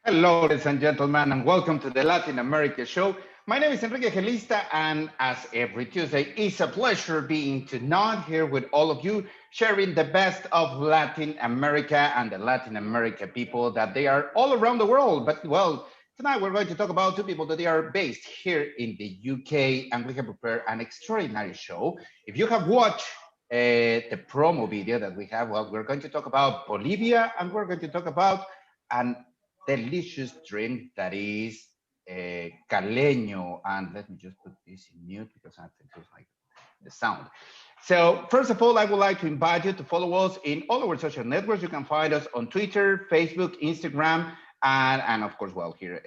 Hello, ladies and gentlemen, and welcome to the Latin America Show. My name is Enrique Gelista, and as every Tuesday, it's a pleasure being tonight here with all of you, sharing the best of Latin America and the Latin America people that they are all around the world. But well, tonight we're going to talk about two people that they are based here in the UK, and we have prepared an extraordinary show. If you have watched the promo video that we have, well, we're going to talk about Bolivia, and we're going to talk about an delicious drink that is caleño. And let me just put this in mute because I think it's like the sound. So first of all, I would like to invite you to follow us in all our social networks. You can find us on Twitter, Facebook, Instagram, and of course, well, here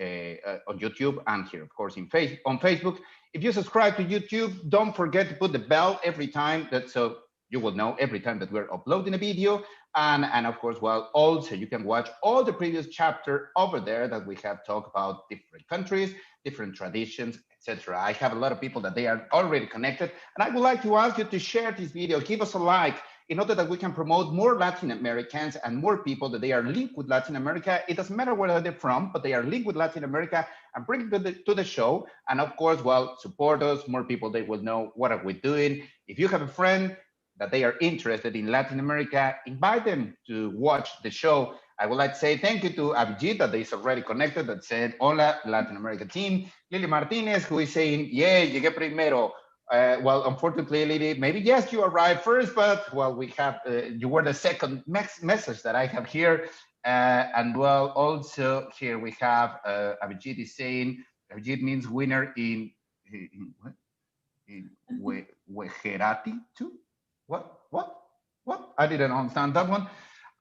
on YouTube and here, of course, on Facebook. If you subscribe to YouTube, don't forget to put the bell every time so you will know every time that we're uploading a video. And of course, well, also you can watch all the previous chapter over there that we have talked about different countries, different traditions, etc. I have a lot of people that they are already connected, and I would like to ask you to share this video, give us a like, in order that we can promote more Latin Americans and more people that they are linked with Latin America. It doesn't matter where they're from, but they are linked with Latin America, and bring it to the show. And of course, well, support us. More people, they will know what are we doing. If you have a friend that they are interested in Latin America, invite them to watch the show. I would like to say thank you to Abhijit, that is already connected, that said, hola, Latin America team. Lily Martinez, who is saying, yeah, llegué primero. Well, unfortunately, Lily, maybe yes, you arrived first, but well, we have, you were the second message that I have here. And well, also here we have Abhijit is saying, Abhijit means winner what? In Wejerati too? What? I didn't understand that one.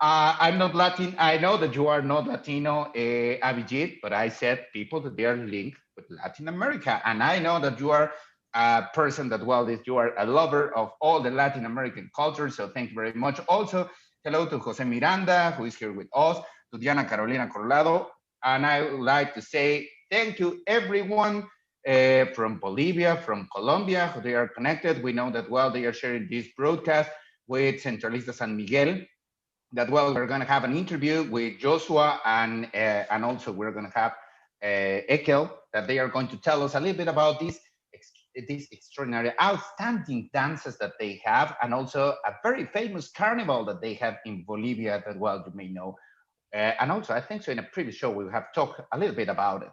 I'm not Latin. I know that you are not Latino, Abhijit, but I said people that they are linked with Latin America. And I know that you are a person that, well, that you are a lover of all the Latin American culture. So thank you very much. Also, hello to Jose Miranda, who is here with us, to Diana Carolina Corrado. And I would like to say thank you, everyone from Bolivia, from Colombia, who they are connected. We know that, well, they are sharing this broadcast with Centralista San Miguel. That, well, we're going to have an interview with Joshua, and also we're going to have Ekel, that they are going to tell us a little bit about these extraordinary, outstanding dances that they have, and also a very famous carnival that they have in Bolivia that, well, you may know. And also, I think so in a previous show, we have talked a little bit about it.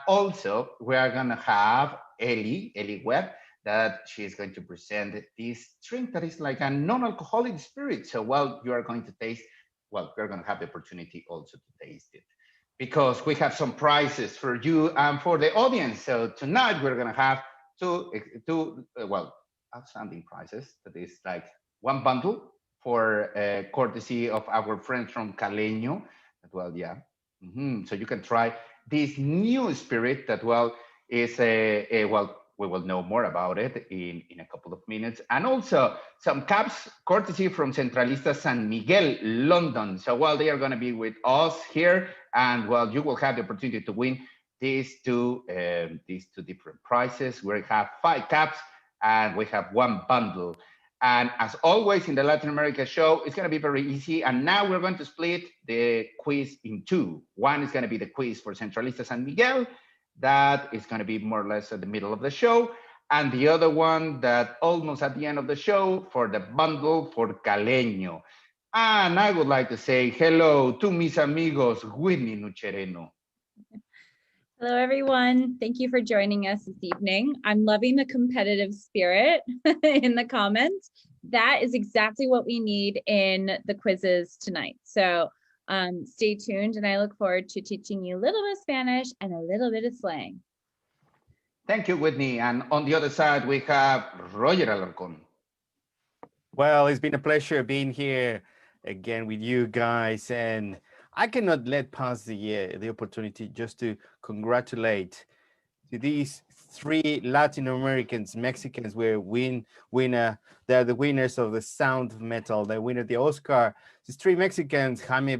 Also, we are going to have Ellie Webb, that she is going to present this drink that is like a non-alcoholic spirit. So, well, you are going to taste, well, we're going to have the opportunity also to taste it, because we have some prizes for you and for the audience. So tonight we're going to have two outstanding prizes. That is like one bundle for courtesy of our friends from Caleño. Well, yeah. So you can try this new spirit that, well, is well, we will know more about it in a couple of minutes. And also some caps courtesy from Centralista San Miguel, London. So, well, they are going to be with us here, and well, you will have the opportunity to win these two different prizes. We have 5 caps and we have one bundle. And as always in the Latin America show, it's going to be very easy. And now we're going to split the quiz in 2. One is going to be the quiz for Centralista San Miguel. That is going to be more or less at the middle of the show. And the other one that almost at the end of the show for the bundle for Caleño. And I would like to say hello to mis amigos, Whitney Nuchereno. Hello, everyone. Thank you for joining us this evening. I'm loving the competitive spirit in the comments. That is exactly what we need in the quizzes tonight. So stay tuned, and I look forward to teaching you a little bit of Spanish and a little bit of slang. Thank you, Whitney. And on the other side, we have Roger Alarcon. Well, it's been a pleasure being here again with you guys, and I cannot let pass the opportunity just to congratulate to these 3 Latin Americans, Mexicans, were winner. They're the winners of the Sound of Metal. They winner the Oscar. These 3 Mexicans, Jaime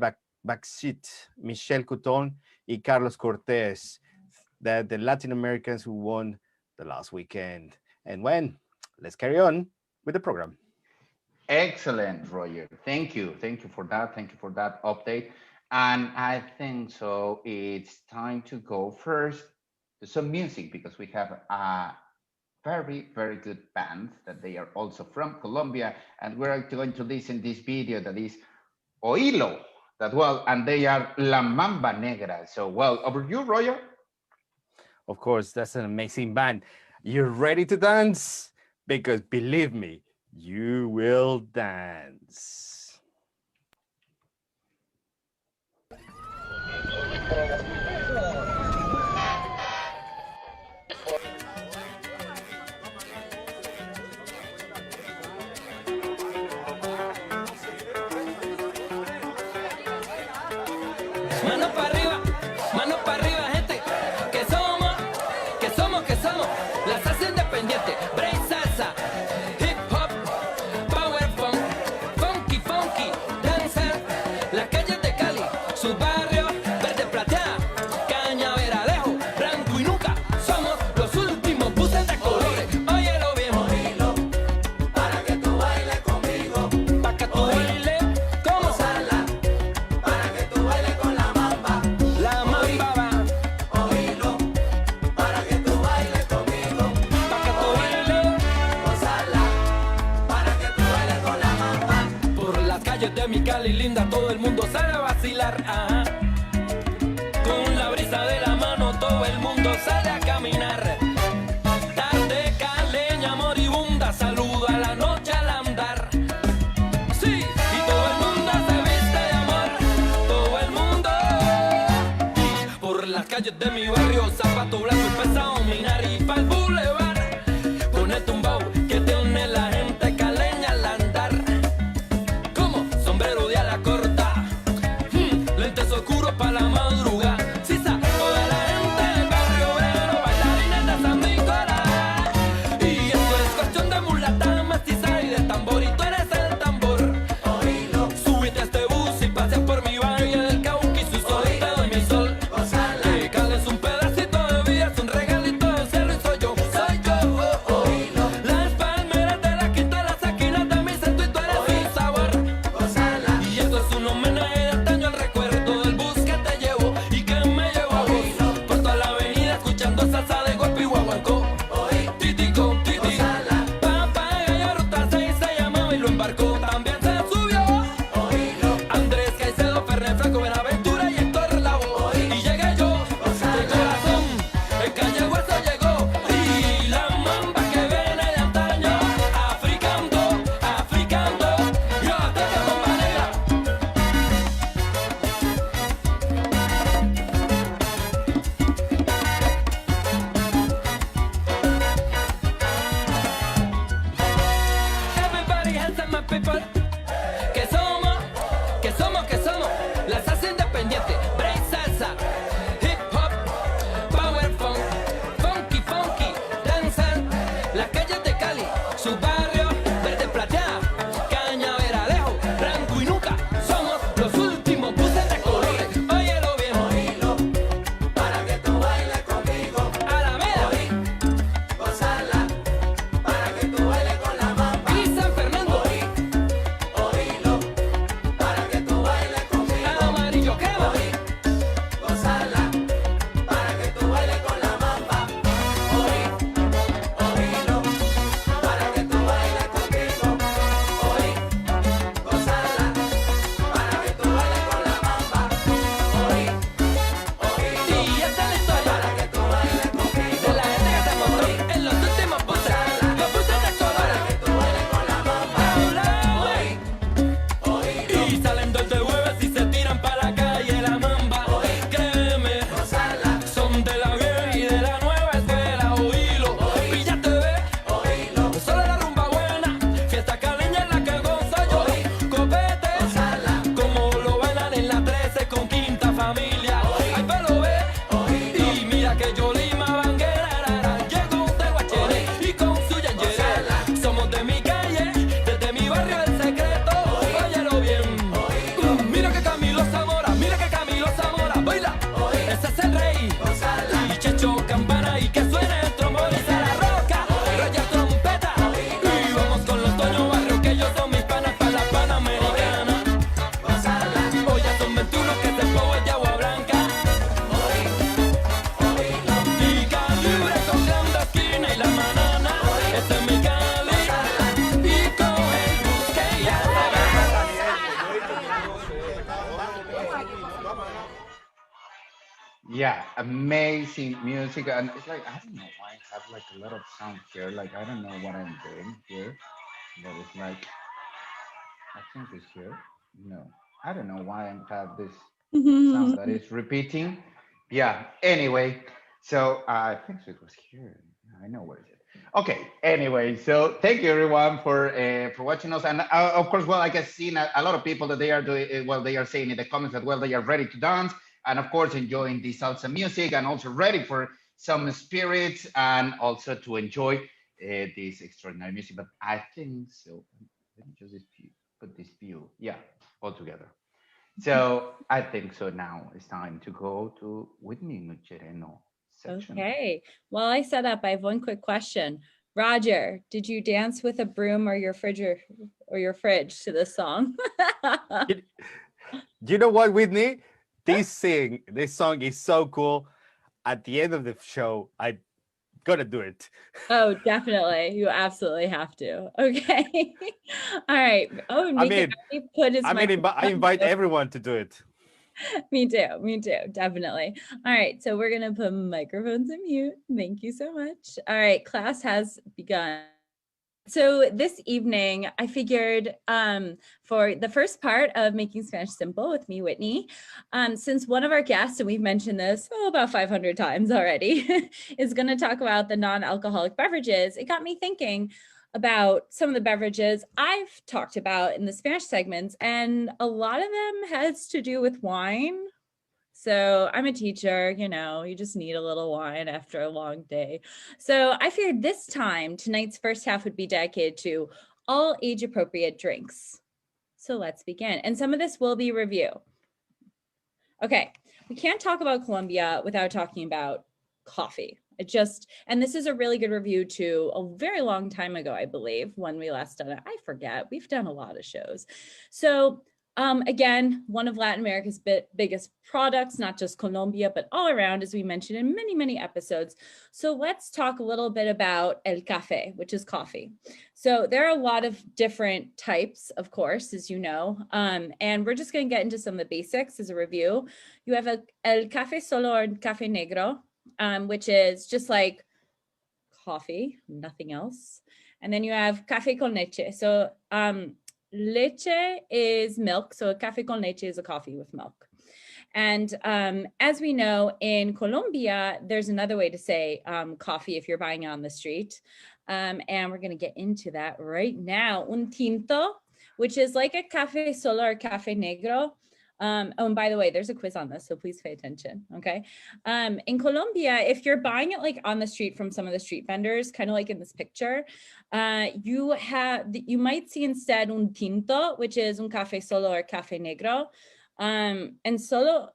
Baxit, Michelle Couton, and Carlos Cortez. They're the Latin Americans who won the last weekend. And let's carry on with the program. Excellent, Roger. Thank you. Thank you for that. Thank you for that update. And I think so. It's time to go first to some music because we have a very, very good band that they are also from Colombia. And we're going to listen this video that is Oilo, that well, and they are La Mamba Negra. So, well, over you, Roger. Of course, that's an amazing band. You ready to dance? Because believe me, you will dance. Manos para arriba, gente, que somos, la salsa independiente, break salsa, hip hop, power funk, funky, funky, dancer, las calles de Cali, sus barrios, verde plateada, cañaveralejo, blanco y nunca, somos los últimos buses de colores, óyelo bien, oílo, para que tú bailes conmigo, para que tú bailes, como sala, para que tú bailes con la mamba, la mamba va, oílo, para que tú bailes conmigo, para que tú bailes, gozala, para que tú bailes con la mamba. Por las calles de mi Cali linda todo el mundo sale a vacilar, ajá. Con la brisa de la mano todo el mundo sale a caminar. Tarde caleña moribunda saluda la noche al andar. Sí, y todo el mundo se viste de amor, todo el mundo. Por las calles de mi barrio, zapato blanco empezado a minar y pa'l bulevar. Con el tumbao que tiene la gente caleña al andar. Como sombrero de ala corta, lentes oscuros. Yeah, amazing music. And it's like, I don't know why I have like a lot of sound here. Like, I don't know what I'm doing here. But it's like, I think it's here. No, I don't know why I have this sound that is repeating. Yeah, anyway, so I think it was here. I know where it is. Okay, anyway, so thank you everyone for watching us. And of course, well, I guess seen a lot of people that they are doing, well, they are saying in the comments that, well, they are ready to dance and of course enjoying the salsa music and also ready for some spirits and also to enjoy this extraordinary music. But I think so. Let me just put this view, yeah, all together. So I think so now it's time to go to Whitney Nuchereno section. Okay. While I set up, I have one quick question. Roger, did you dance with a broom or your fridge to this song? You know what, Whitney? This song is so cool. At the end of the show, I gotta do it. Oh, definitely. You absolutely have to. Okay. All right. Oh, I mean, I invite everyone to do it. Me too, definitely. All right, so we're gonna put microphones in mute. Thank you so much. All right, class has begun. So this evening, I figured for the first part of Making Spanish Simple with me, Whitney, since one of our guests, and we've mentioned this about 500 times already, is going to talk about the non-alcoholic beverages, it got me thinking about some of the beverages I've talked about in the Spanish segments, and a lot of them has to do with wine. So I'm a teacher, you just need a little wine after a long day. So I figured this time, tonight's first half would be dedicated to all age appropriate drinks. So let's begin. And some of this will be review. Okay, we can't talk about Colombia without talking about coffee. And this is a really good review to a very long time ago, I believe, when we last done it. I forget, we've done a lot of shows. So again, one of Latin America's biggest products, not just Colombia, but all around, as we mentioned in many, many episodes. So let's talk a little bit about el café, which is coffee. So there are a lot of different types, of course, as you know, and we're just going to get into some of the basics as a review. You have el café solo or café negro, which is just like coffee, nothing else. And then you have café con leche. So leche is milk. So a café con leche is a coffee with milk. And as we know, in Colombia, there's another way to say coffee if you're buying it on the street. And we're going to get into that right now. Un tinto, which is like a café solo or café negro. Oh, and by the way, there's a quiz on this, so please pay attention, okay? In Colombia, if you're buying it like on the street from some of the street vendors, kind of like in this picture, you might see instead un tinto, which is un café solo or café negro. And solo,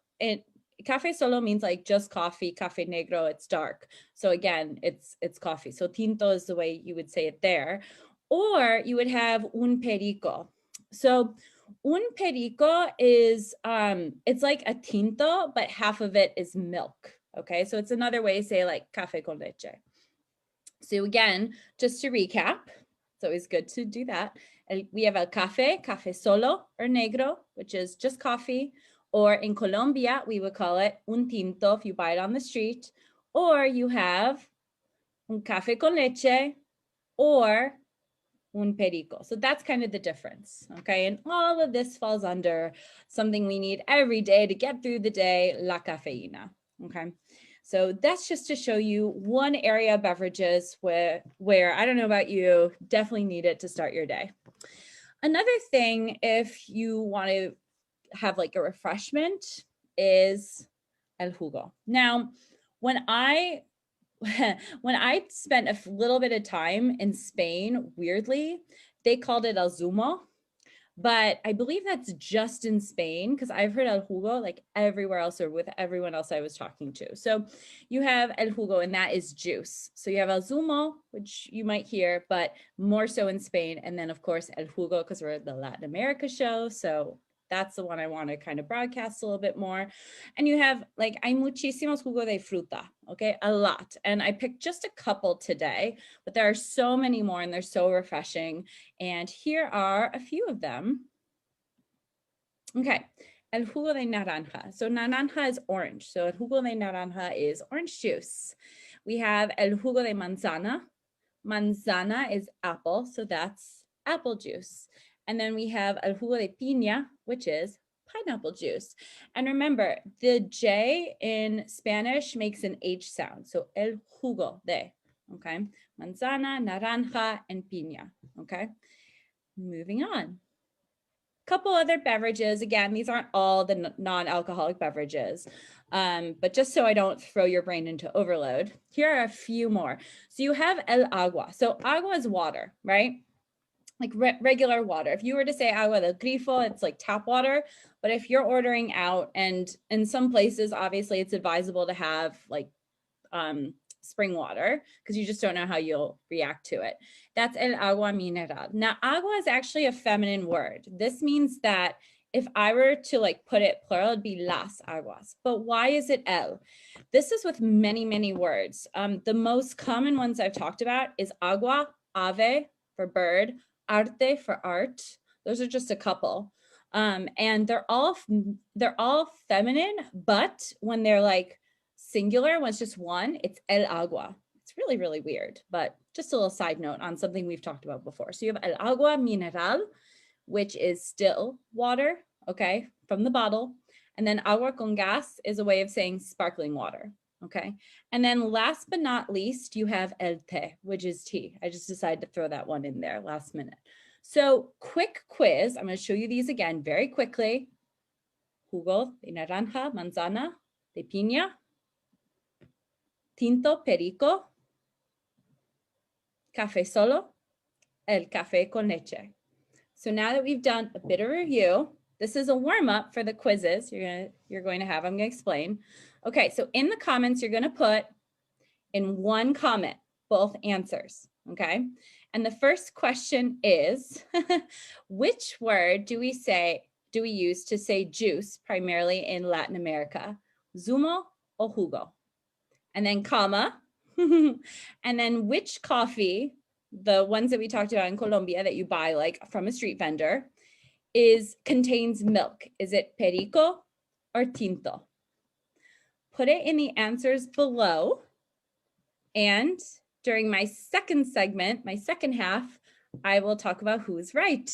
café solo means like just coffee, café negro, it's dark. So again, it's coffee. So tinto is the way you would say it there. Or you would have un perico. So un perico is, it's like a tinto, but half of it is milk, okay? So it's another way to say like café con leche. So again, just to recap, it's always good to do that. We have el café solo or negro, which is just coffee, or in Colombia, we would call it un tinto if you buy it on the street, or you have un café con leche, or un perico. So that's kind of the difference, okay? And all of this falls under something we need every day to get through the day, la cafeína, okay? So that's just to show you one area of beverages where I don't know about you, definitely need it to start your day. Another thing, if you want to have like a refreshment, is el jugo. Now, when I spent a little bit of time in Spain, weirdly, they called it el zumo, but I believe that's just in Spain because I've heard el jugo like everywhere else or with everyone else I was talking to. So you have el jugo, and that is juice. So you have el zumo, which you might hear, but more so in Spain. And then of course, el jugo, because we're the Latin America show. So that's the one I want to kind of broadcast a little bit more. And you have like, hay muchísimos jugo de fruta, okay? A lot. And I picked just a couple today, but there are so many more and they're so refreshing. And here are a few of them. Okay. El jugo de naranja. So naranja is orange. So el jugo de naranja is orange juice. We have el jugo de manzana. Manzana is apple, so that's apple juice. And then we have el jugo de piña, which is pineapple juice. And remember, the J in Spanish makes an H sound. So el jugo de, okay? Manzana, naranja, and piña, okay? Moving on. Couple other beverages. Again, these aren't all the non-alcoholic beverages, but just so I don't throw your brain into overload, here are a few more. So you have el agua. So agua is water, right? Like regular water. If you were to say agua del grifo, it's like tap water. But if you're ordering out, and in some places, obviously it's advisable to have like spring water because you just don't know how you'll react to it. That's el agua mineral. Now, agua is actually a feminine word. This means that if I were to like put it plural, it'd be las aguas. But why is it el? This is with many, many words. The most common ones I've talked about is agua, ave for bird, arte for art. Those are just a couple. And they're all feminine, but when they're like singular, when it's just one, it's el agua. It's really, really weird, but just a little side note on something we've talked about before. So you have el agua mineral, which is still water, okay, from the bottle. And then agua con gas is a way of saying sparkling water, okay? And then last but not least, you have el té, which is tea. I just decided to throw that one in there last minute. So quick quiz. I'm going to show you these again very quickly. Jugo de naranja, manzana, de piña, tinto, perico, café solo, el café con leche. So now that we've done a bit of review, this is a warm-up for the quizzes you're going to have. I'm going to explain. Okay, so in the comments, you're going to put in one comment both answers, okay? And the first question is, which word do we use to say juice primarily in Latin America? Zumo or jugo? And then comma, and then which coffee, the ones that we talked about in Colombia that you buy like from a street vendor, contains milk? Is it perico or tinto? Put it in the answers below. And during my second segment, my second half, I will talk about who's right,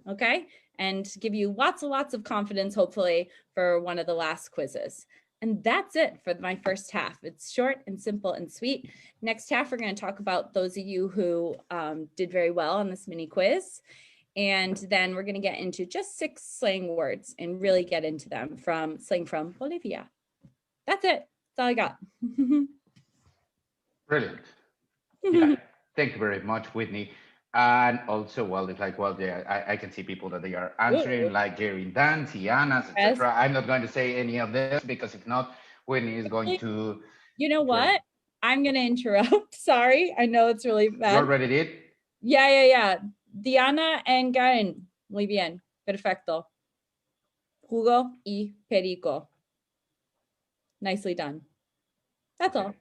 okay? And give you lots of confidence, hopefully, for one of the last quizzes. And that's it for my first half. It's short and simple and sweet. Next half, we're going to talk about those of you who did very well on this mini quiz. And then we're going to get into just 6 slang words and really get into them from slang from Bolivia. That's it. That's all I got. Brilliant. Yeah, thank you very much, Whitney. And also, well, it's like, well, yeah, I can see people that they are answering, like Jerry Dan, Tianas, Yes. etc. I'm not going to say any of this because if not, Whitney is going to. You know what? I'm going to interrupt. Sorry. I know it's really bad. You already did? Yeah. Diana and Karen. Muy bien. Perfecto. Jugo y perico. Nicely done. That's all.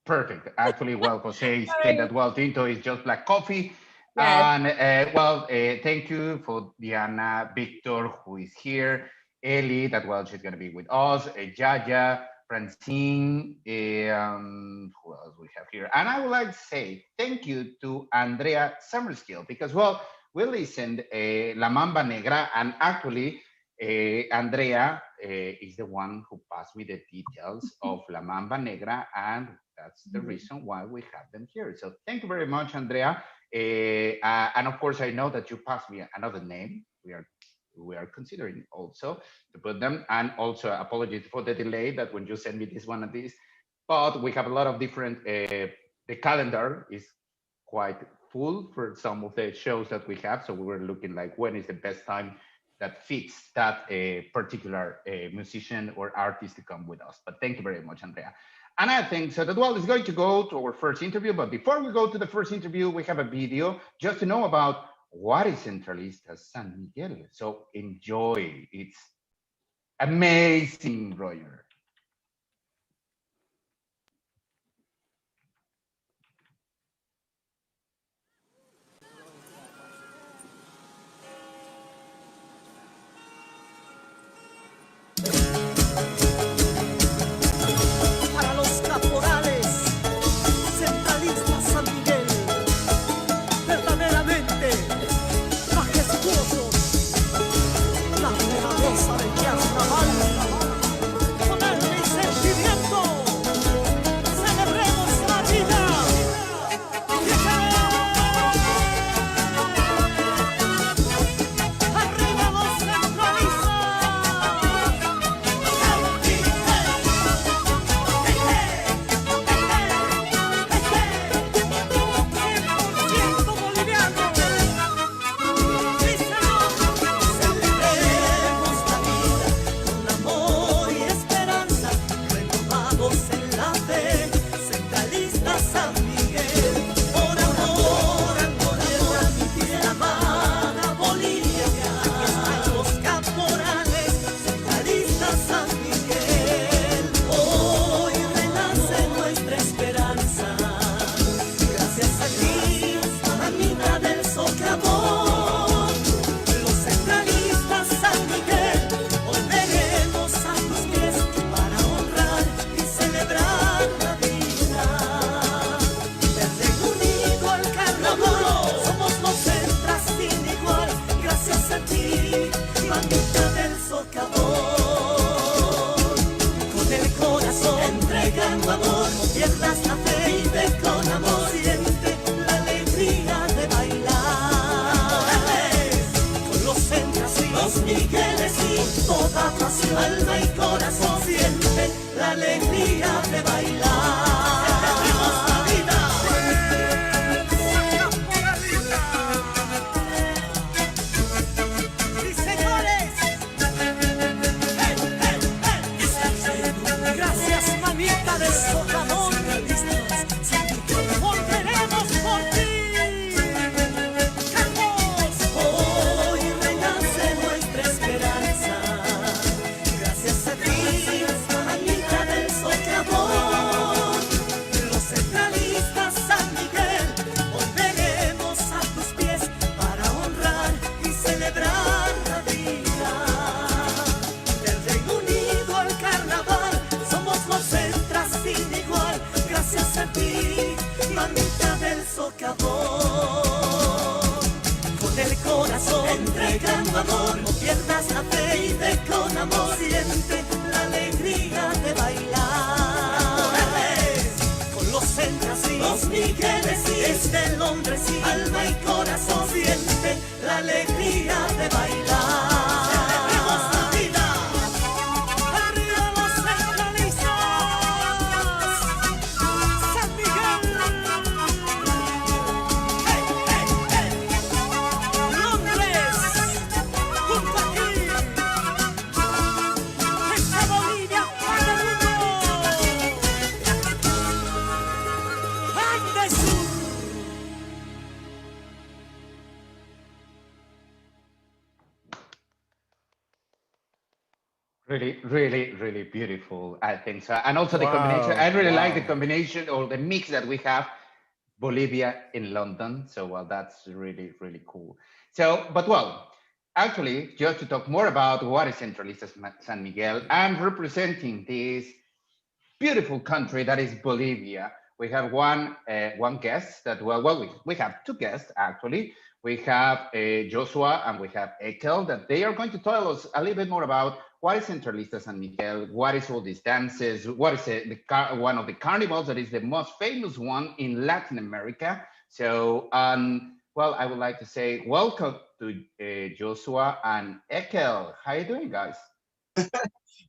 Perfect. Actually, well, Jose is saying that, well, Tinto is just black coffee. Yes. And thank you for Diana, Victor, who is here, Ellie, that, well, she's going to be with us, Jaja, Francine, who else we have here? And I would like to say thank you to Andrea Summerskill because, well, we listened La Mamba Negra, and actually, Andrea is the one who passed me the details of La Mamba Negra, and that's the reason why we have them here. So thank you very much, Andrea. And of course, I know that you passed me another name. We are considering also to put them. And also, apologies for the delay that when you send me this one and this, but we have a lot of different. The calendar is quite full for some of the shows that we have. So we were looking like when is the best time that fits that particular musician or artist to come with us. But thank you very much, Andrea. And I think so that, well, it's going to go to our first interview. But before we go to the first interview, we have a video just to know about what is Centralistas San Miguel. So enjoy. It's amazing, Roger. aquí, a mitad del socavón. Los centralistas San Miguel, volveremos a tus pies para honrar y celebrar la vida. Del Reino Unido al carnaval, somos los centras sin igual, gracias a ti, mamita del socavón. Con el corazón entregando amor, no pierdas la fe y ve con amor, siente la alegría de bailar. Con los centras y los Migueles y toda pasión, alma y corazón, siente la alegría de bailar. ¡Celebremos la vida! ¡Sí, señores! ¡Hey, hey, hey! Gracias, mamita del socavón. Volveremos por ti. ¡Cantemos! Hoy renace nuestra esperanza. Gracias a ti, mamita del socavón. Los centralistas San Miguel, volveremos a tus pies para honrar y celebrar la vida. Del Reino Unido al carnaval, somos los centras sin igual, gracias a ti, mamita del socavón. Con el corazón entregando amor, no pierdas la fe y ve con amor, siente la alegría de bailar. Con los centras y los Migueles y desde Londres y alma y corazón, siente la alegría de bailar. ¡Celebremos la vida! ¡Arriba los centralistas! ¡San Miguel! ¡Hey, hey, hey! ¡Londres! ¡Junto aquí! ¡Desde Bolivia para el mundo! ¡Ande Sur! Really, really, really beautiful. I think so. And also the combination. Wow, I really like the wow. combination or the mix that we have Bolivia in London. So, well, that's really, really cool. So, but well, actually, just to talk more about what is Centralistas San Miguel, I'm representing this beautiful country that is Bolivia. We have one guest that we have two guests actually. We have Joshua and we have Ekel that they are going to tell us a little bit more about what is Centralista San Miguel, what is all these dances, what is one of the carnivals that is the most famous one in Latin America. So, well, I would like to say welcome to Joshua and Ekel. How are you doing, guys?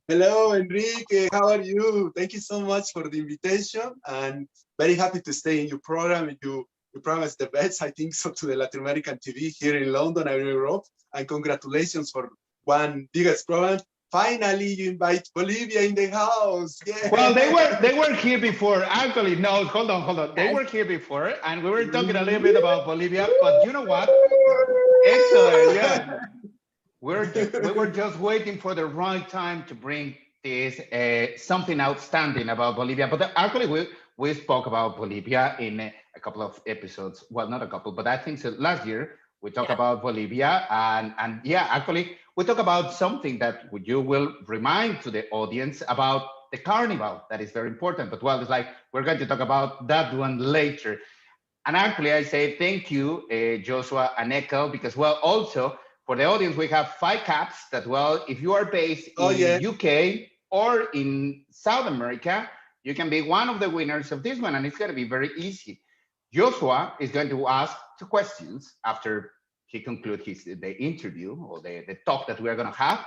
Hello, Enrique. How are you? Thank you so much for the invitation, and very happy to stay in your program. You promise the best, I think, so to the Latin American TV here in London and Europe. And congratulations for one biggest program. Finally, you invite Bolivia in the house. Yeah. Well, they were here before. Actually, no, hold on. They were here before, and we were talking a little bit about Bolivia. But you know what? Excellent. Yeah. We were just waiting for the right time to bring this something outstanding about Bolivia. But actually, we spoke about Bolivia in a couple of episodes. Well, not a couple, but I think so. Last year we talked about Bolivia, and yeah, actually we talk about something that you will remind to the audience about the carnival. That is very important. But well, it's like we're going to talk about that one later. And actually, I say thank you, Joshua and Ekel, because well, also. For the audience, we have 5 caps that, well, if you are based in UK or in South America, you can be one of the winners of this one, and it's going to be very easy. Joshua is going to ask 2 questions after he concludes the interview or the talk that we are going to have.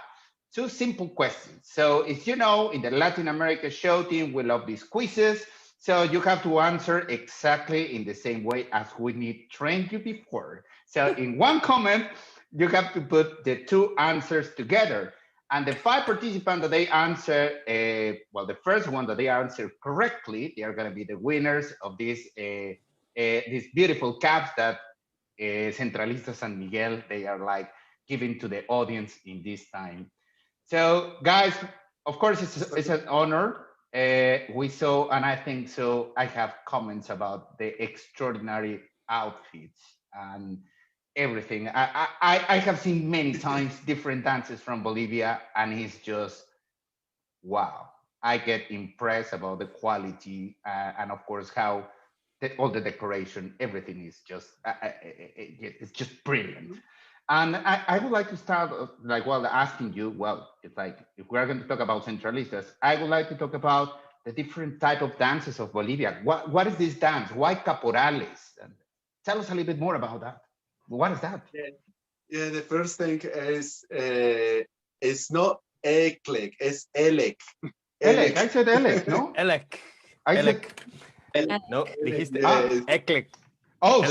2 simple questions. So, as you know, in the Latin America show team, we love these quizzes. So you have to answer exactly in the same way as we trained you before. So in one comment, you have to put the 2 answers together. And the 5 participants that they answer, well, the first one that they answer correctly, they are going to be the winners of these beautiful caps that Centralista San Miguel, they are like giving to the audience in this time. So, guys, of course, it's an honor We saw, and I think so. I have comments about the extraordinary outfits and everything. I have seen many times different dances from Bolivia, and it's just wow. I get impressed about the quality and, of course, how all the decoration, everything is just it's just brilliant. And I would like to start like while asking you, well, it's like if we're going to talk about centralistas, I would like to talk about the different type of dances of Bolivia. What is this dance? Why caporales? And tell us a little bit more about that. What is that? Yeah, the first thing is it's not Eklik, it's Elek. Elec, I said Elec, no? Elec. I Elec. said, No, dijiste Yes. Eclec. oh, Elec.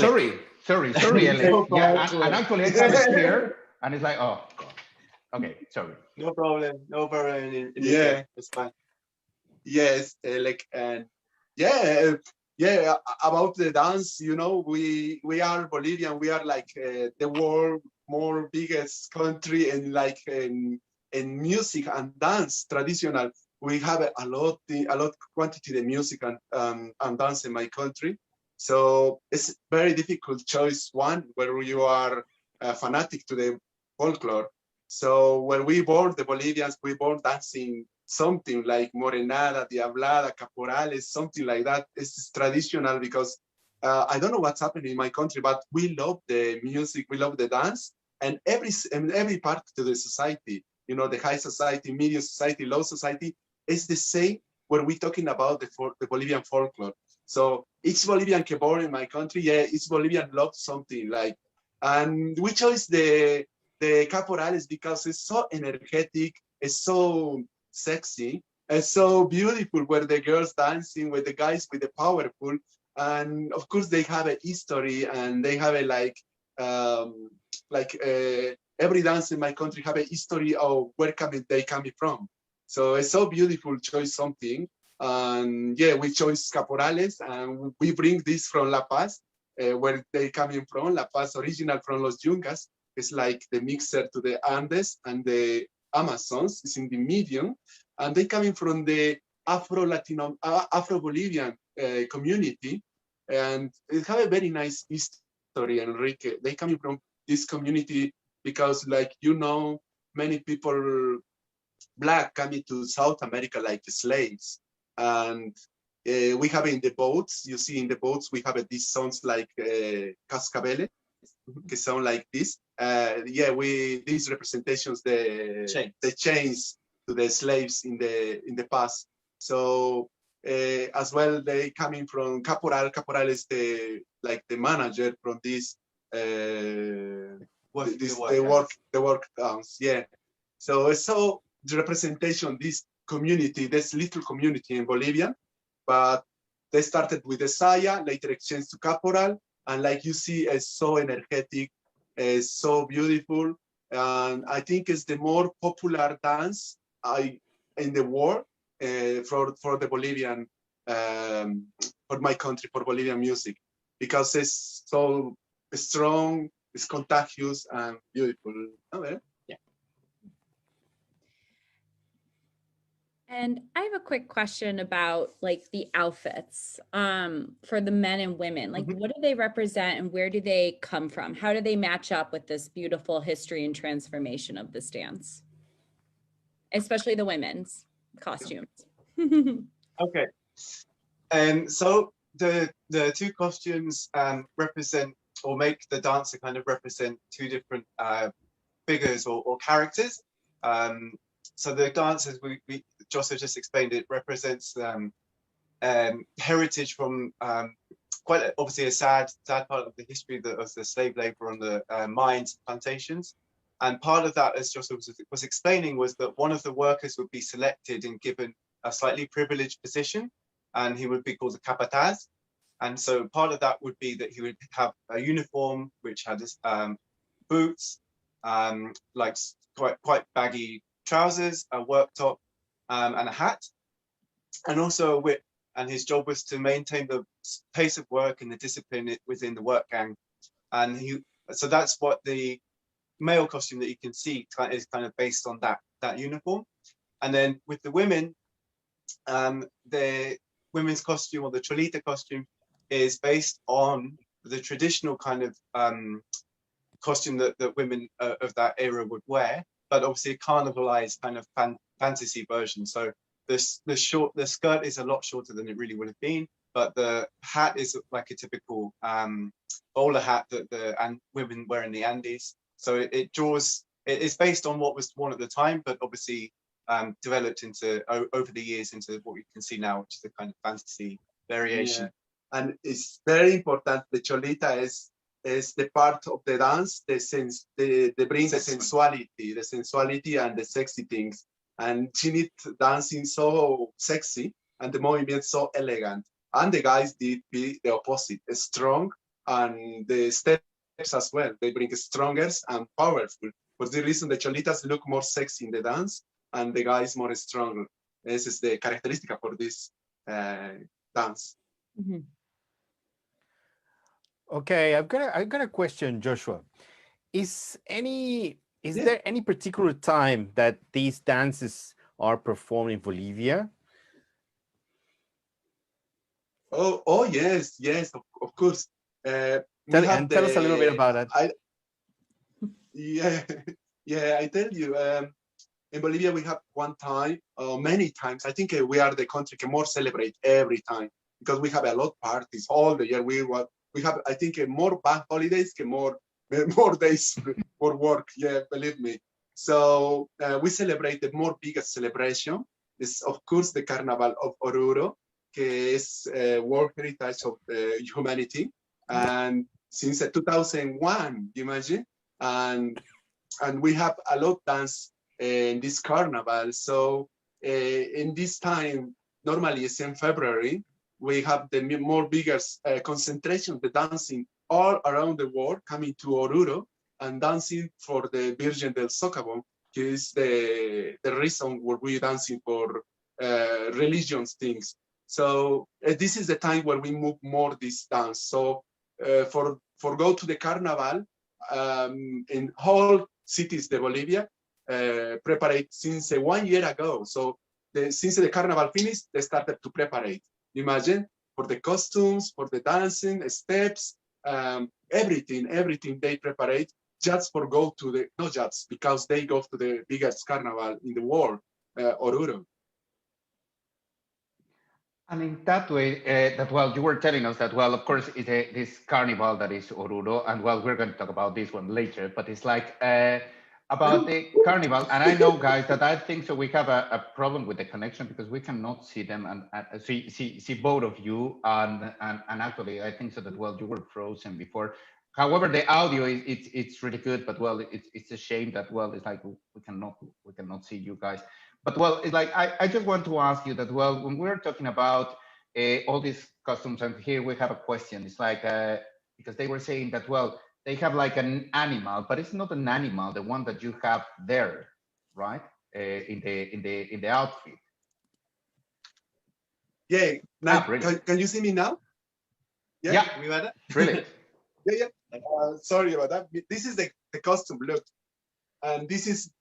sorry, Elec. No Yeah, problem. and actually I have it here, and it's like, oh, God. Okay, sorry. No problem. No problem. Yeah. It's fine. Yes, like and yeah, about the dance, you know, we are Bolivian. We are like the world more biggest country in like in music and dance traditional. We have a lot quantity of music and dance in my country. So it's very difficult choice one where you are fanatic to the folklore. So when we born the Bolivians, we born dancing something like Morenada, Diablada, Caporales, something like that. It's traditional because I don't know what's happening in my country, but we love the music, we love the dance, and every part of the society, you know, the high society, medium society, low society, is the same when we're talking about the Bolivian folklore. So each Bolivian born in my country, yeah, each Bolivian loves something like, and we chose the Caporales because it's so energetic, it's so sexy, it's so beautiful where the girls dancing with the guys with the powerful, and of course they have a history and they have a every dance in my country have a history of where they coming from. So it's so beautiful choice something, and yeah, we chose Caporales and we bring this from La Paz, where they coming from. La Paz original from Los Yungas. It's like the mixer to the Andes and the Amazons. It's in the medium, and they coming from the Afro-Bolivian community, and it have a very nice history, Enrique. They coming from this community because, like, you know, many people black coming to South America like slaves, and we have in the boats. You see in the boats we have these songs like cascabeles, que sound like this. Yeah, these representations the chains to the slaves in the past. So as well, they coming from Caporal. Caporal is the manager from this the work dance. Yeah. So it's so the representation this community, this little community in Bolivia, but they started with the Saya, later exchanged to Caporal, and like you see, it's so energetic, it's so beautiful, and I think it's the more popular dance in the world for the Bolivian, for my country, for Bolivian music, because it's so strong, it's contagious and beautiful. Okay. Yeah. And I have a quick question about like the outfits for the men and women. Like, what do they represent and where do they come from? How do they match up with this beautiful history and transformation of this dance? Especially the women's costumes. Okay. So the two costumes represent or make the dancer kind of represent two different figures or characters. So the dancers, Joseph just explained, it represents heritage from quite obviously a sad part of the history of the slave labor on the mines, plantations. And part of that, as Joseph was explaining, was that one of the workers would be selected and given a slightly privileged position, and he would be called a capataz. And so part of that would be that he would have a uniform which had boots, like quite baggy trousers, a work top, and a hat, and also a whip. And his job was to maintain the pace of work and the discipline within the work gang. And so that's what the male costume that you can see is kind of based on that uniform. And then with the women, the women's costume, or the cholita costume, is based on the traditional kind of costume that women of that era would wear, but obviously a carnivalized kind of fantasy version. So the skirt is a lot shorter than it really would have been, but the hat is like a typical bowler hat that the women wear in the Andes. So it is based on what was worn at the time, but obviously developed into over the years into what we can see now, which is a kind of fantasy variation. Yeah. And it's very important. The cholita is the part of the dance, they bring the sensuality and the sexy things. And she need dancing so sexy and the movement so elegant. And the guys did be the opposite, strong, and the steps as well. They bring stronger and powerful. For the reason the cholitas look more sexy in the dance and the guys more stronger. This is the characteristic for this dance. Mm-hmm. Okay, I've got a question, Joshua. Is there any particular time that these dances are performed in Bolivia? Oh yes, of course. Tell us a little bit about that. I tell you. In Bolivia, we have one time, many times. I think we are the country that more celebrate every time because we have a lot of parties all the year. We have, I think, more bank holidays, more days for work. Yeah, believe me. So we celebrate the biggest celebration is, of course, the Carnival of Oruro, que is World Heritage of Humanity, and since 2001, you imagine, and we have a lot of dance in this carnival. So in this time, normally it's in February, we have the more bigger concentration of the dancing all around the world coming to Oruro and dancing for the Virgin del Socavón, which is the reason where we're dancing for religions things. So this is the time where we move more this dance. So for go to the carnival in whole cities de Bolivia, prepare since 1 year ago. So since the carnival finished, they started to prepare. Imagine, for the costumes, for the dancing, steps, everything they prepare just for go to the, not just, because they go to the biggest carnival in the world, Oruro. And in that way, you were telling us that, well, of course, it's this carnival that is Oruro, and well, we're going to talk about this one later, but it's like about the carnival. And I know, guys, that I think so we have a problem with the connection because we cannot see them and see both of you. And actually, I think so that, well, you were frozen before. However, the audio it's really good, but well, it's a shame that, well, it's like we cannot see you guys. But well, it's like I just want to ask you that, well, when we're talking about all these customs, and here we have a question. It's like because they were saying that, well, they have like an animal, but it's not an animal, the one that you have there, right? In the outfit. Yeah. Now, really? can you see me now? Yeah. We read it? Really? Yeah. Sorry about that. This is the costume look, and this is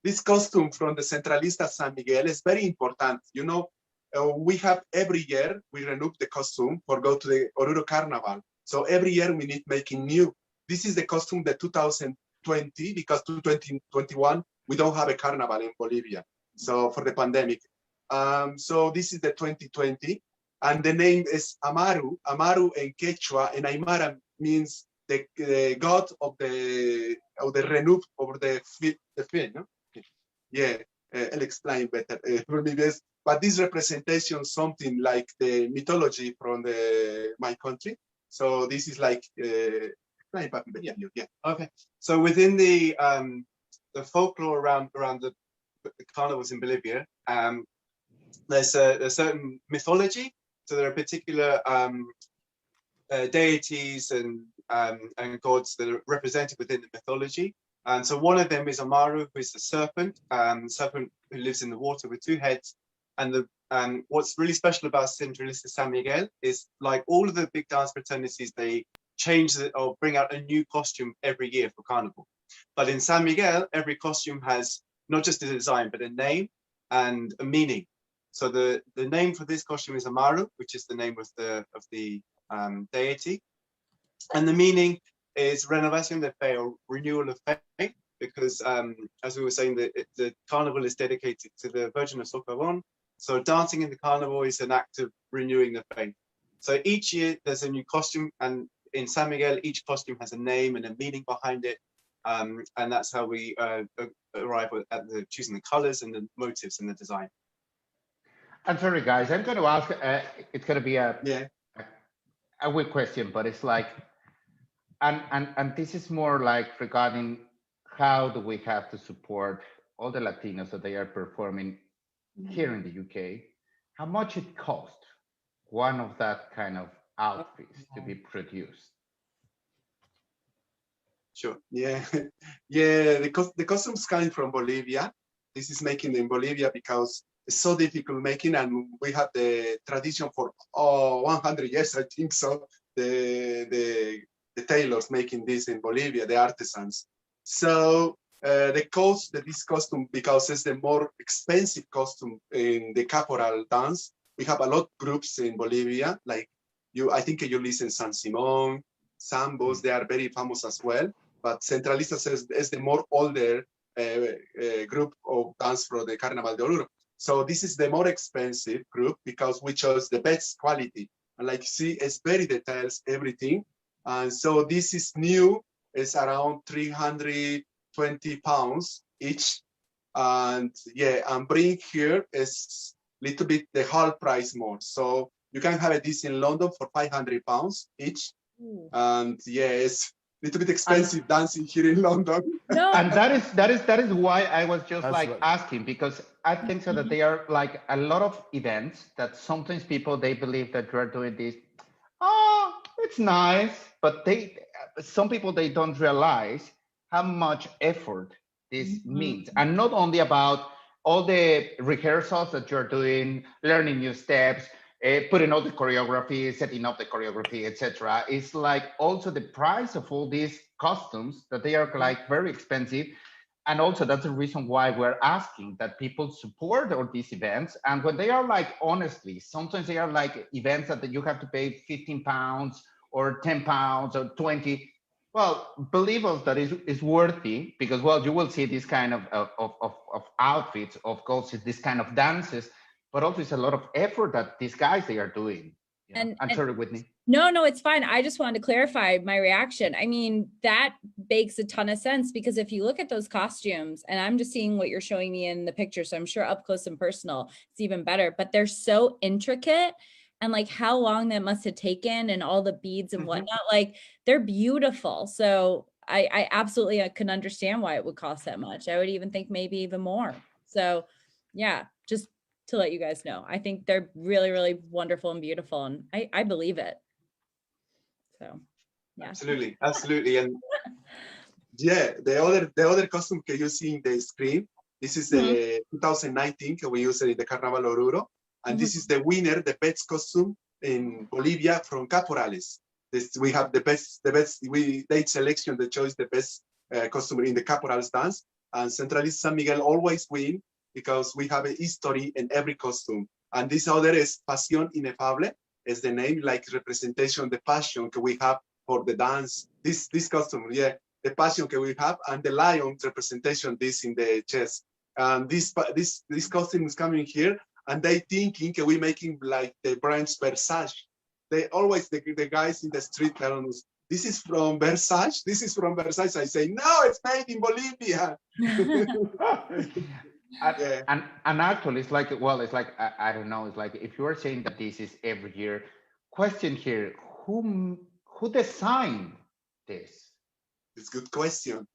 this costume from the Centralista San Miguel is very important. You know, we have every year we renew the costume for go to the Oruro Carnival. So every year we need making new. This is the costume the 2020 because 2021 we don't have a carnival in Bolivia. So for the pandemic. So this is the 2020, and the name is Amaru. Amaru in Quechua and Aymara means the god of the renew of the fin. No? Yeah, I'll explain better for me this. But this representation something like the mythology from my country. So this is like Okay. So within the folklore around the carnivals in Bolivia, there's a certain mythology. So there are particular deities and gods that are represented within the mythology. And so one of them is Amaru, who is the serpent who lives in the water with two heads. And what's really special about Centralista San Miguel is, like all of the big dance fraternities, they change or bring out a new costume every year for Carnival. But in San Miguel, every costume has not just a design, but a name and a meaning. So the name for this costume is Amaru, which is the name of the deity, and the meaning is renovation de fe, or renewal of faith, because as we were saying, the carnival is dedicated to the Virgin of Socavón. So dancing in the carnival is an act of renewing the faith. So each year there's a new costume, and in San Miguel, each costume has a name and a meaning behind it. And that's how we arrive at choosing the colors and the motives and the design. I'm sorry, guys. I'm going to ask. It's going to be a weird question, but it's like, and this is more like regarding how do we have to support all the Latinos that they are performing here in the UK? How much it cost one of that kind of outfits to be produced? Sure. Yeah. Yeah. The costumes coming from Bolivia. This is making in Bolivia because it's so difficult making, and we have the tradition for 100 years, I think so. The tailors making this in Bolivia, the artisans. So the cost that this costume, because it's the more expensive costume in the caporal dance. We have a lot of groups in Bolivia, like I think you listen San Simón, Sambos, they are very famous as well. But Centralistas is the more older group of dance for the Carnaval de Oruro. So this is the more expensive group because we chose the best quality. And like you see, it's very details, everything. And so this is new, it's around 320 pounds each. And yeah, and bring here is little bit the whole price more. So you can have this in London for 500 pounds each. And yeah, it's a little bit expensive dancing here in London. No. And that is why I was just That's asking, because I think so that they are like a lot of events that sometimes people, they believe that you're doing this, oh, it's nice, but some people, they don't realize how much effort this means. And not only about all the rehearsals that you're doing, learning new steps, putting all the choreography, setting up the choreography, etc. It's like also the price of all these costumes that they are like very expensive. And also that's the reason why we're asking that people support all these events. And when they are like, honestly, sometimes they are like events that you have to pay 15 pounds or 10 pounds or 20. Well, believe us that it's worthy, because, well, you will see this kind of outfits, of course, this kind of dances, but also it's a lot of effort that these guys, they are doing. Yeah. I'm sorry, Whitney. No, it's fine. I just wanted to clarify my reaction. I mean, that makes a ton of sense, because if you look at those costumes, and I'm just seeing what you're showing me in the picture, so I'm sure up close and personal, it's even better, but they're so intricate, and like how long that must have taken, and all the beads and whatnot, like they're beautiful. So I absolutely can understand why it would cost that much. I would even think maybe even more. So yeah, just to let you guys know, I think they're really, really wonderful and beautiful, and I believe it. So yeah, absolutely. And yeah, the other costume that you see in the screen, this is the 2019 we used in the Carnaval Oruro, and this is the winner, the best costume in Bolivia from Caporales. We have the best they selection the choice the best costume in the Caporales dance, and Centralista San Miguel always win because we have a history in every costume. And this other is Pasión Inefable, is the name, like representation, the passion that we have for the dance. This costume, yeah, the passion that we have, and the lion representation, this in the chest. And this costume is coming here, and they thinking that we making like the branch Versace. They always, the guys in the street tell us, this is from Versace, this is from Versace. I say, no, it's made in Bolivia. And actually, it's like, well, it's like, I don't know, it's like, if you are saying that this is every year, question here, who designed this? It's a good question.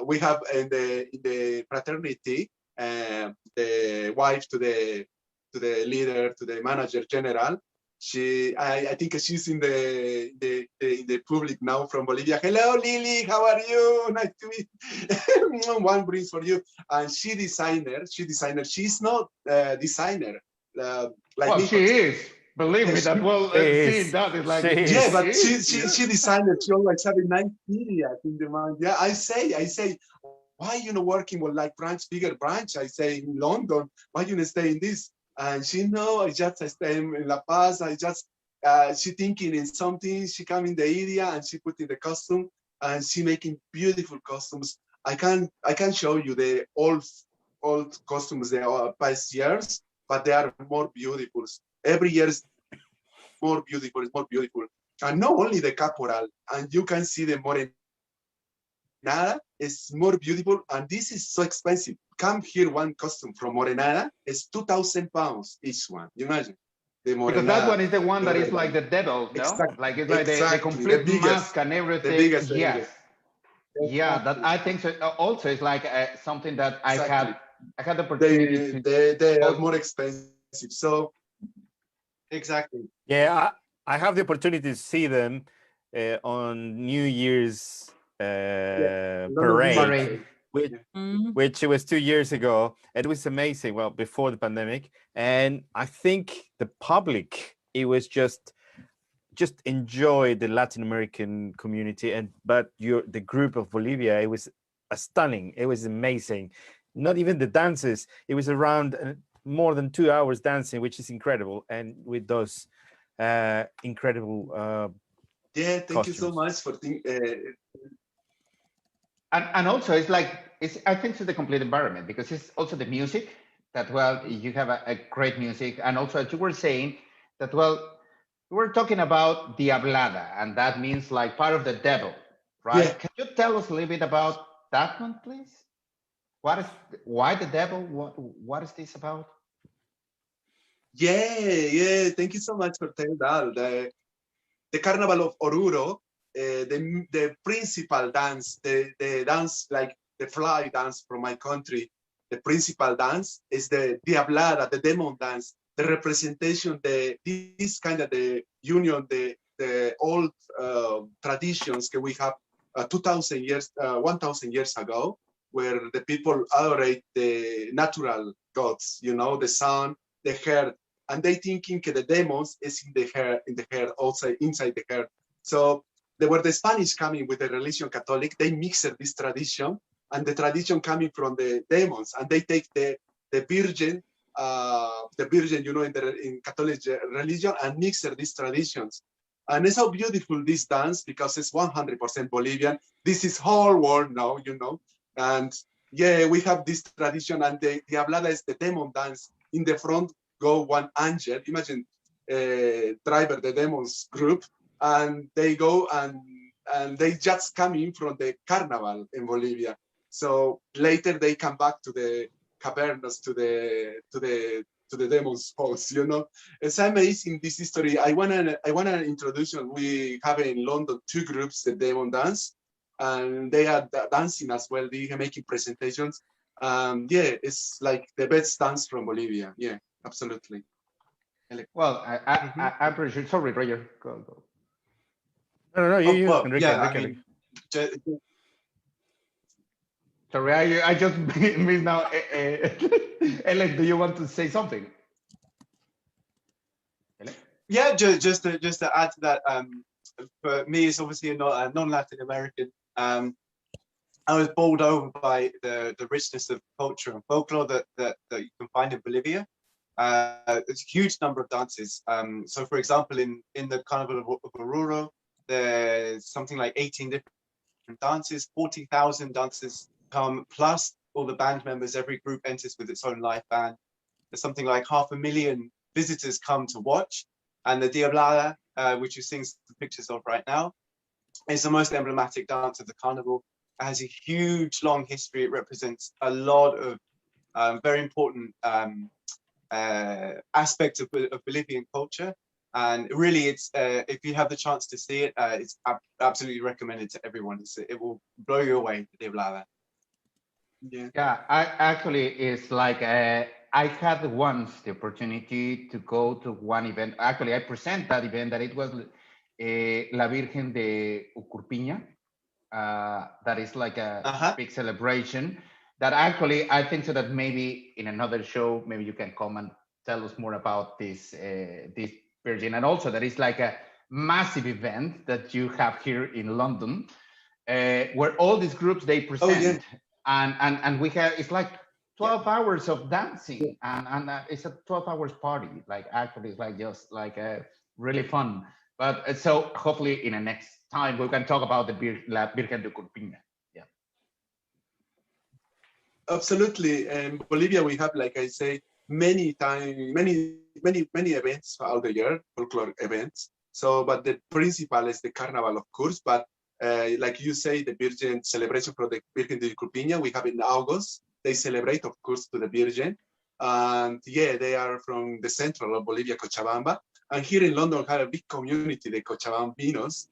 We have in the fraternity, the wife to the leader, to the manager general. I think she's in the public now from Bolivia. Hello, Lily, how are you? Nice to meet you. One brings for you. And she's not a designer. Like me, she is. Believe me, that well, seeing that is like, yeah, but she designer. She always have a nice period in the mind. Yeah, I say, why you not working with like bigger branch? I say in London, why you not stay in this? And she know I just stay in La Paz. I just she thinking in something. She come in the area and she put in the costume and she making beautiful costumes. I can show you the old costumes they are past years, but they are more beautiful. Every year is more beautiful. It's more beautiful. And not only the caporal, and you can see the Morenada is more beautiful, and this is so expensive. Come here, one costume from Morenada is 2,000 pounds each one. You imagine the Morenada. Because that one is the one that is like the devil, no? Exactly. Like it's like the Exactly. complete The biggest, mask and everything. the biggest, the Yes. biggest. Yeah, that I think so. Also, it's like something that I Exactly. had the opportunity to. They are more expensive. So Exactly. Yeah, I have the opportunity to see them on New Year's parade, Parade. which, Mm. which was 2 years ago. It was amazing. Well, before the pandemic, and I think the public, it was just enjoy the Latin American community, but the group of Bolivia, it was stunning. It was amazing. Not even the dances. It was around more than 2 hours dancing, which is incredible, and with those incredible yeah, thank you so costumes. much for And also it's like I think it's the complete environment because it's also the music that you have a great music, and also as you were saying that we're talking about Diablada, and that means like part of the devil, right? Yeah. Can you tell us a little bit about that one, please? Why the devil? What is this about? Yeah. Thank you so much for telling that. The Carnival of Oruro, the principal dance, the dance like the fly dance from my country, the principal dance is the Diablada, the demon dance, the representation, this kind of the union, the old traditions that we have 2,000 years, 1,000 years ago, where the people adorate the natural gods, the sun, the earth, and they thinking that the demons is in the hair, also inside the hair. So there were the Spanish coming with the religion Catholic, they mixed this tradition and the tradition coming from the demons, and they take the Virgin, in Catholic religion, and mix these traditions. And it's so beautiful, this dance, because it's 100% Bolivian. This is whole world now, And yeah, we have this tradition, and the Diablada is the demon dance. In the front go one angel, imagine driver, the demons group, and they go and they just come in from the carnival in Bolivia. So later they come back to the cavernas, to the demons house, It's amazing, this history. I wanna introduce you. We have in London 2 groups, the demon dance, and they are dancing as well. They are making presentations. Yeah, it's like the best dance from Bolivia. Yeah, absolutely. Well, I'm pretty sure. Sorry, Roger. Go. No, you, Well, Enrique. yeah, Enrique. I mean, Sorry, I just missed now. Alex, do you want to say something? yeah, just to add to that, for me, it's obviously a non-Latin American. I was bowled over by the richness of culture and folklore that you can find in Bolivia. There's a huge number of dances. So, for example, in the Carnival of Oruro, there's something like 18 different dances, 40,000 dancers come, plus all the band members. Every group enters with its own live band. There's something like 500,000 visitors come to watch. And the Diablada, which you're seeing some pictures of right now, is the most emblematic dance of the carnival. It has a huge, long history. It represents a lot of very important aspects of Bolivian culture. And really, it's if you have the chance to see it, it's absolutely recommended to everyone. It will blow you away, the Diablada. Yeah, it's like I had once the opportunity to go to one event. Actually, I present that event that it was La Virgen de Ucurpiña. That is like a big celebration. That actually, I think so that maybe in another show, maybe you can come and tell us more about this Virgin. And also that is like a massive event that you have here in London, where all these groups, they present. And we have, it's like 12 hours of dancing, and it's a 12 hours party. Like actually, it's like just like a really fun. But so hopefully in the next time we can talk about the La Virgen de Corpiña. Yeah. Absolutely. In Bolivia, we have, like I say, many events throughout the year, folklore events. So, but the principal is the Carnival, of course. But like you say, the Virgin celebration for the Virgen de Corpiña, we have in August. They celebrate, of course, to the Virgin. And yeah, they are from the central of Bolivia, Cochabamba. And here in London, we have a big community, the Cochabambinos.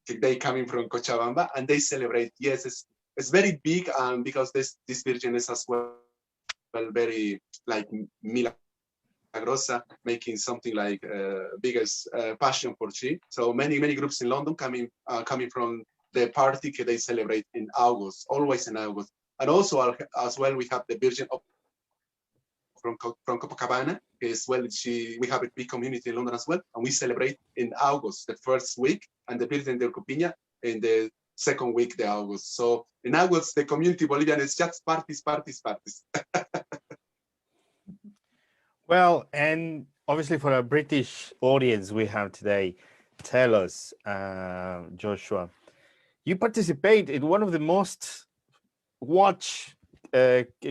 They coming from Cochabamba, and they celebrate. Yes, it's very big, because this Virgin is as well very like milagrosa, making something like biggest passion for she. So many groups in London coming from the party they celebrate in August, always in August. And also as well, we have the Virgin from Copacabana as well. We have a big community in London as well, and we celebrate in August, the first week, and the Virgin de Corpiña in the second week of August. So in August, the community Bolivian is just parties. Well, and obviously for our British audience we have today, tell us, Joshua, you participate in one of the most watched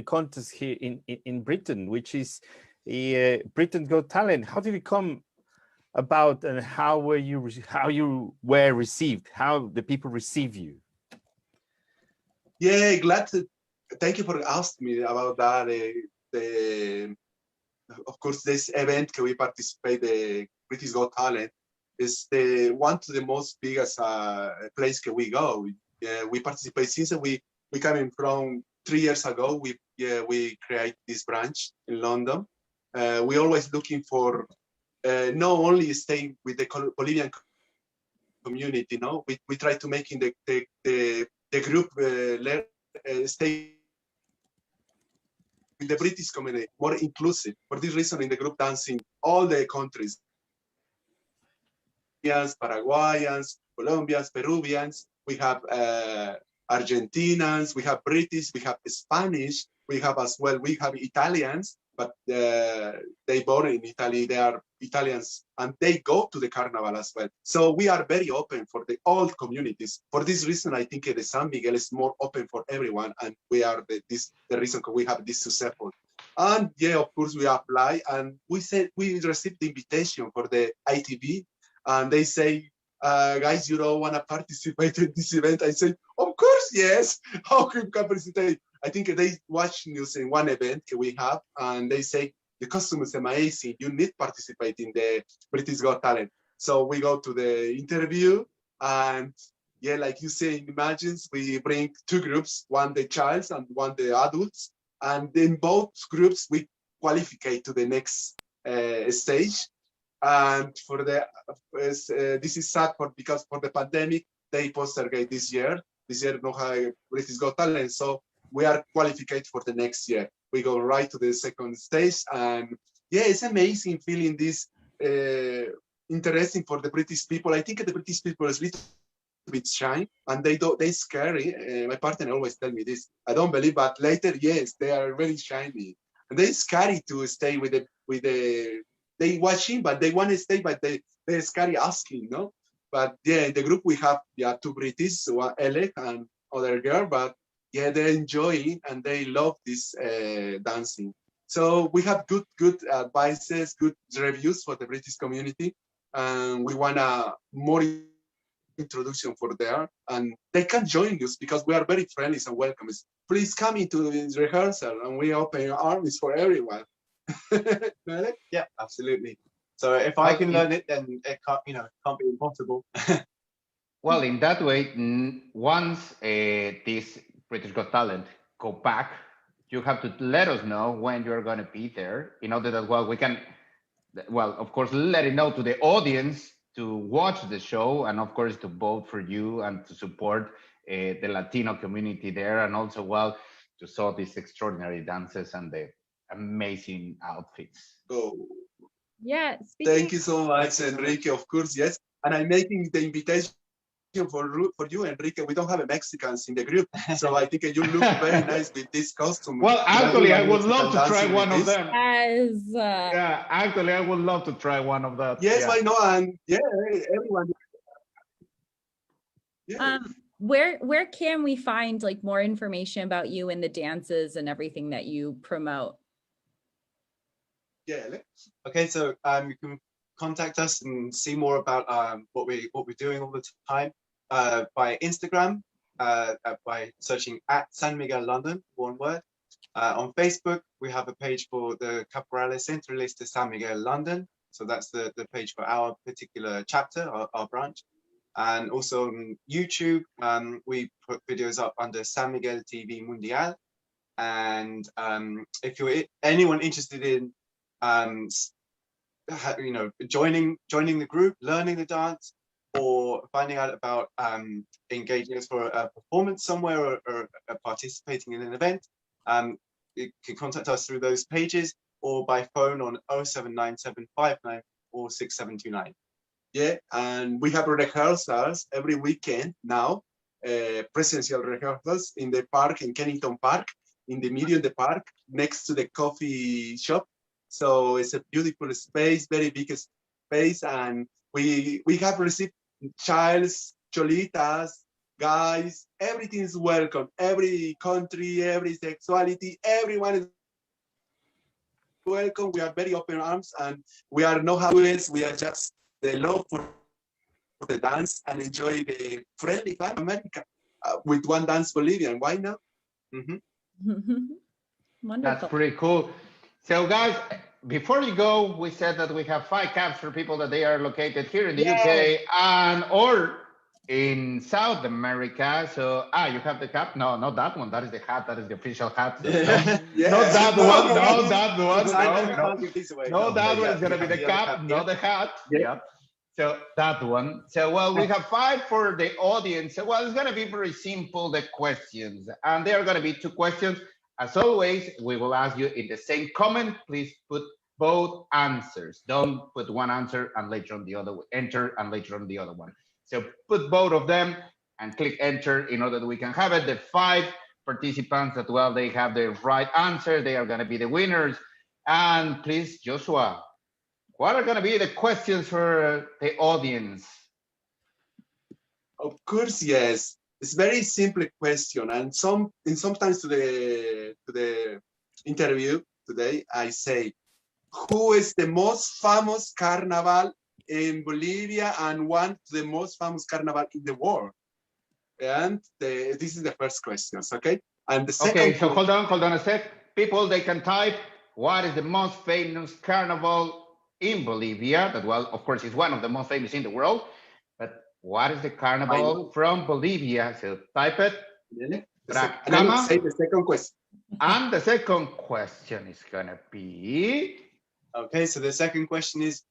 contests here in Britain, which is Britain's Got Talent. How did it come about, and how you were received? How the people receive you? Yeah, thank you for asking me about that. Of course, this event we participate, the British Got Talent, is one of the most biggest place we go. We participate since we coming from 3 years ago. We create this branch in London. We always looking for not only stay with the Bolivian community. No, we try to making the group stay with the British community more inclusive. For this reason, in the group dancing, all the countries, Paraguayans, Colombians, Peruvians, we have Argentinians, we have British, we have Spanish, we have Italians, but they born in Italy, they are Italians, and they go to the carnival as well. So we are very open for the all communities. For this reason, I think the San Miguel is more open for everyone, and we are the reason we have this successful. And yeah, of course, we apply, and we received the invitation for the ITV, and they say, guys, you don't want to participate in this event? I said, of course, yes. How can you participate? I think they watch news in one event we have, and they say, the costume is amazing. You need to participate in the British Got Talent. So we go to the interview, and yeah, like you say, imagine we bring two groups, one the childs and one the adults. And in both groups, we qualify to the next stage. And for this is sad because for the pandemic, they postergate this year. This year no have British Got Talent, so we are qualified for the next year. We go right to the second stage, and yeah, it's amazing feeling this interesting for the British people. I think the British people is a little bit shy, and they scary. My partner always tell me this. I don't believe, but later, yes, they are very shiny, and they scary to stay with the. They watching, but they want to stay, but they're scary asking, no? But yeah, in the group we have two British, one Alec and other girl, but yeah, they enjoy and they love this dancing. So we have good advices, good reviews for the British community, and we want a more introduction for there, and they can join us because we are very friendly and welcome. Please come into the rehearsal, and we open our arms for everyone. Yeah, absolutely. So if I can learn it, then it can't be impossible. Well, in that way, once this British Got Talent go back, you have to let us know when you're going to be there in order that we can, of course, let it know to the audience to watch the show, and of course to vote for you and to support the Latino community there, and also to saw these extraordinary dances and the amazing outfits. Oh, Yeah. thank you so much, Enrique. Of course, yes. And I'm making the invitation for you, Enrique. We don't have a Mexicans in the group, so I think you look very nice with this costume. Well, actually, I would love to Mexican try dancing one with of this. them. As Yeah, actually, I would love to try one of that. Yes, Yeah. I know, and yeah, everyone. Yeah. where can we find like more information about you and the dances and everything that you promote? Yeah. Okay, so you can contact us and see more about what we're doing all the time by Instagram, by searching at San Miguel London, one word. On Facebook, we have a page for the Caporales Centrales de San Miguel London. So that's the page for our particular chapter, our branch. And also on YouTube, we put videos up under San Miguel TV Mundial. And if you're anyone interested in joining the group, learning the dance, or finding out about engaging us for a performance somewhere or participating in an event, you can contact us through those pages or by phone on 07975946729. Yeah, and we have rehearsals every weekend now, presential rehearsals in the park, in Kennington Park, in the middle of the park, next to the coffee shop. So it's a beautiful space, very big space, and we have received childs, cholitas, guys, everything is welcome. Every country, every sexuality, everyone is welcome. We are very open arms, and we are no habits. We are just the love for the dance and enjoy the friendly Latin America with one dance Bolivian. Why not? Wonderful. That's pretty cool. So guys, before you go, we said that we have 5 caps for people that they are located here in the UK and or in South America. So you have the cap? No, not that one. That is the hat. That is the official hat. So, Yeah. Not that one. No, that one. No, that one is gonna be the cap, not the hat. Yeah. So that one. So well, we have 5 for the audience. So well, it's gonna be very simple, the questions. And there are gonna be 2 questions. As always, we will ask you in the same comment, please put both answers. Don't put one answer and later on the other, enter and later on the other one. So put both of them and click enter in order that we can have it. The 5 participants that, well, they have the right answer. They are gonna be the winners. And please, Joshua, what are gonna be the questions for the audience? Of course, yes. It's very simple question, and sometimes to the interview today, I say, who is the most famous carnival in Bolivia and one of the most famous carnival in the world? And this is the first question, okay? And the second. Okay, so hold on a sec. People, they can type what is the most famous carnival in Bolivia. That, well, of course, is one of the most famous in the world. But what is the carnival from Bolivia? So type it. And I will say the second question. And the second question is gonna be. Okay, so the second question is,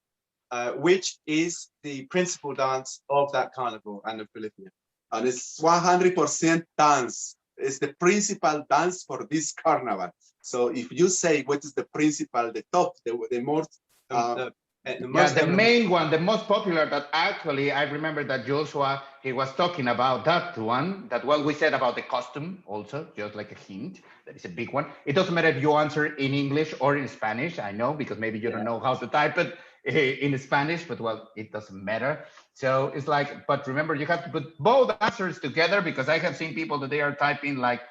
which is the principal dance of that carnival and of Bolivia? And it's 100% dance. It's the principal dance for this carnival. So if you say what is the principal, the top, the most. The main one, the most popular, that actually I remember that Joshua, he was talking about that one, that what we said about the costume also, just like a hint, that is a big one. It doesn't matter if you answer in English or in Spanish, I know, because maybe you don't know how to type it in Spanish, but well, it doesn't matter. So it's like, but remember, you have to put both answers together, because I have seen people that they are typing like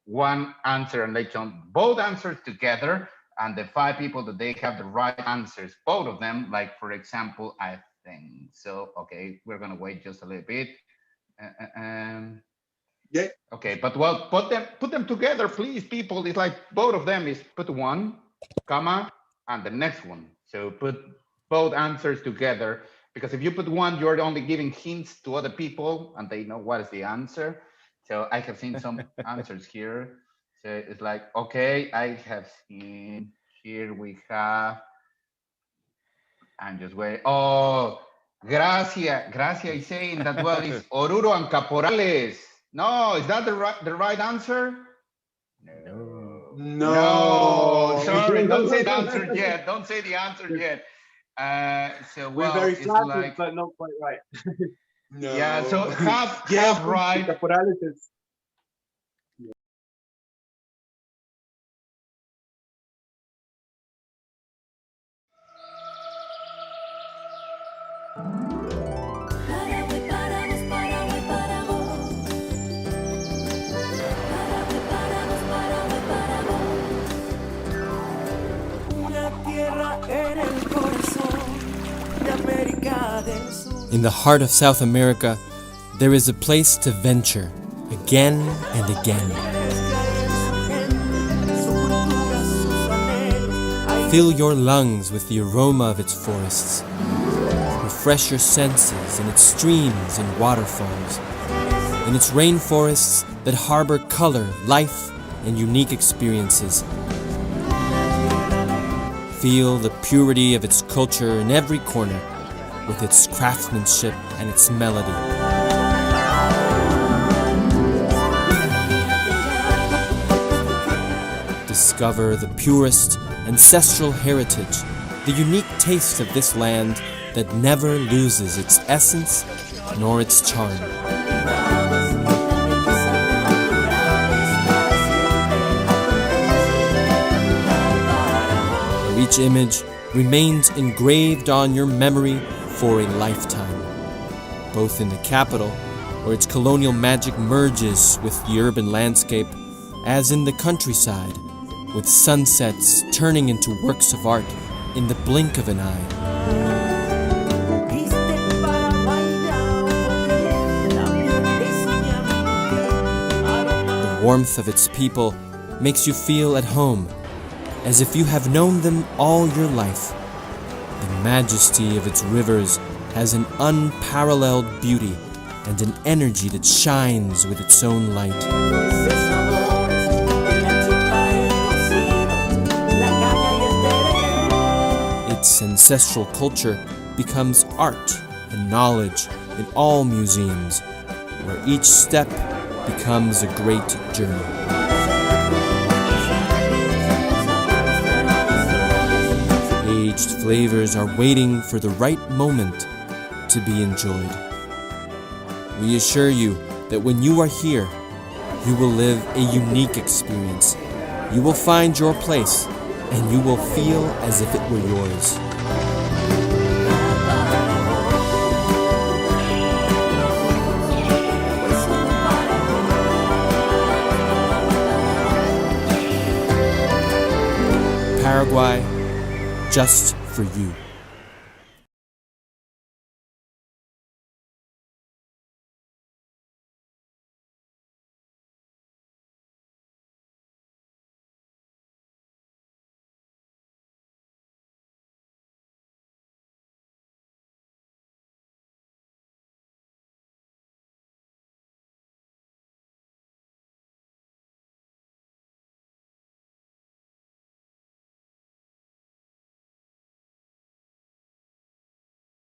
one answer and later on both answers together. And the 5 people that they have the right answers, both of them, like for example, I think so. Okay, we're gonna wait just a little bit. Yeah. Okay, but well, put them together, please, people. It's like both of them is put 1, comma, and the next one. So put both answers together, because if you put 1, you're only giving hints to other people, and they know what is the answer. So I have seen some answers here. So it's like, okay, I have seen, here we have, and just wait. Oh, Gracia is saying that, well, it's Oruro and Caporales. No, is that the right answer? No. Sorry, don't say the answer yet. Don't say the answer yet. So well, we're very flattered, like, but not quite right. No. Yeah, so half Yeah, right. Caporales is- Paraguay, para vos, Paraguay, para vos. Paraguay, para vos, Paraguay, para vos. Una tierra en el corazón de América del Sur. In the heart of South America, there is a place to venture again and again. Fill your lungs with the aroma of its forests. Refresh your senses in its streams and waterfalls. In its rainforests that harbor color, life, and unique experiences. Feel the purity of its culture in every corner, with its craftsmanship and its melody. Discover the purest ancestral heritage, the unique taste of this land that never loses its essence nor its charm. Where each image remains engraved on your memory for a lifetime, both in the capital, where its colonial magic merges with the urban landscape, as in the countryside, with sunsets turning into works of art in the blink of an eye. The warmth of its people makes you feel at home, as if you have known them all your life. The majesty of its rivers has an unparalleled beauty and an energy that shines with its own light. Its ancestral culture becomes art and knowledge in all museums, where each step becomes a great journey. Aged flavors are waiting for the right moment to be enjoyed. We assure you that when you are here, you will live a unique experience. You will find your place, and you will feel as if it were yours. Paraguay, just for you.